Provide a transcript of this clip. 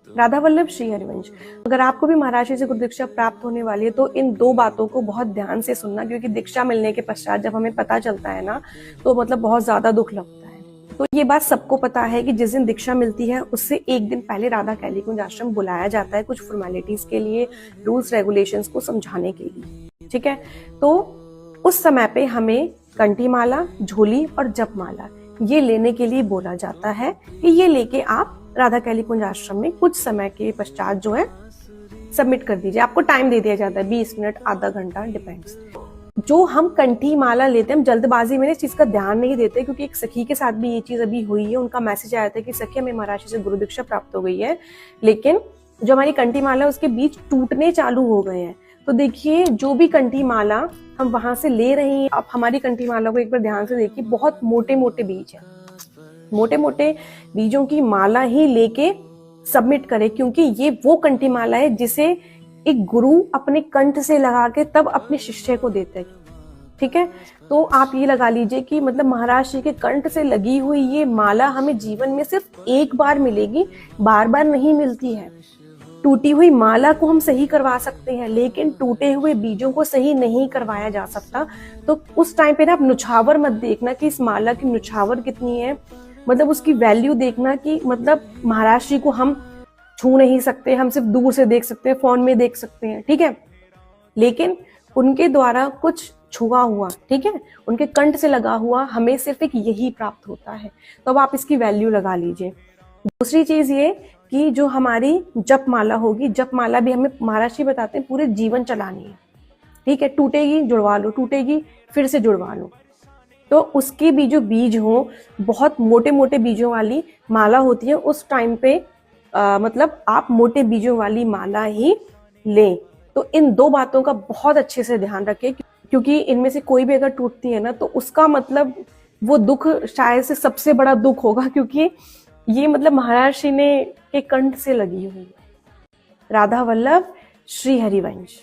राधा वल्लभ श्री हरिवंश। अगर आपको भी महाराज जी से गुरु दीक्षा प्राप्त होने वाली है तो इन दो बातों को बहुत ध्यान से सुनना, क्योंकि दीक्षा मिलने के पश्चात जब हमें पता चलता है ना तो मतलब बहुत ज्यादा दुख लगता है। तो ये बात सबको पता है कि जिस दिन दीक्षा मिलती है उससे एक दिन पहले राधा कैली कुंज आश्रम बुलाया जाता है कुछ फॉर्मेलिटीज के लिए, रूल्स रेगुलेशंस को समझाने के लिए, ठीक है। तो उस समय पे हमें कंठी माला, झोली और जप माला ये लेने के लिए बोला जाता है कि ये लेके आप राधा कैली कुंज आश्रम में कुछ समय के पश्चात जो है सबमिट कर दीजिए। आपको टाइम दे दिया जाता है 20 मिनट, आधा घंटा, डिपेंड्स। जो हम कंठी माला लेते हैं, हम जल्दबाजी में इस चीज का ध्यान नहीं देते, क्योंकि एक सखी के साथ भी ये चीज अभी हुई है। उनका मैसेज आया था कि सखी हमें महाराज जी से गुरु दीक्षा प्राप्त हो गई है, लेकिन जो हमारी कंठी माला उसके बीच टूटने चालू हो गए हैं। तो देखिए, जो भी कंठी माला हम वहां से ले रहे हैं, आप हमारी कंठी माला को एक बार ध्यान से देखिए, बहुत मोटे मोटे बीज है। मोटे मोटे बीजों की माला ही लेके सबमिट करें, क्योंकि ये वो कंठी माला है जिसे एक गुरु अपने कंठ से लगा के तब अपने शिष्य को देते हैं, ठीक है। तो आप ये लगा लीजिए कि मतलब महाराज जी के कंठ से लगी हुई ये माला हमें जीवन में सिर्फ एक बार मिलेगी, बार बार नहीं मिलती है। टूटी हुई माला को हम सही करवा सकते हैं, लेकिन टूटे हुए बीजों को सही नहीं करवाया जा सकता। तो उस टाइम पे ना आप नुछावर मत देखना कि इस माला की नुछावर कितनी है, मतलब उसकी वैल्यू देखना कि मतलब महाराज जी को हम छू नहीं सकते, हम सिर्फ दूर से देख सकते हैं, फोन में देख सकते हैं, ठीक है। लेकिन उनके द्वारा कुछ छुआ हुआ, ठीक है, उनके कंठ से लगा हुआ हमें सिर्फ एक यही प्राप्त होता है। तो अब आप इसकी वैल्यू लगा लीजिए। दूसरी चीज ये कि जो हमारी जप माला होगी, जप माला भी हमें महाराज जी बताते हैं पूरे जीवन चलानी है, ठीक है। टूटेगी जुड़वा लो, टूटेगी फिर से जुड़वा लो। तो उसके भी जो बीज हो, बहुत मोटे मोटे बीजों वाली माला होती है, उस टाइम पे मतलब आप मोटे बीजों वाली माला ही लें। तो इन दो बातों का बहुत अच्छे से ध्यान रखें, क्योंकि इनमें से कोई भी अगर टूटती है ना तो उसका मतलब वो दुख शायद से सबसे बड़ा दुख होगा, क्योंकि ये मतलब महाराज श्री ने के कंठ से लगी हुई है। राधा वल्लभ श्री हरिवंश।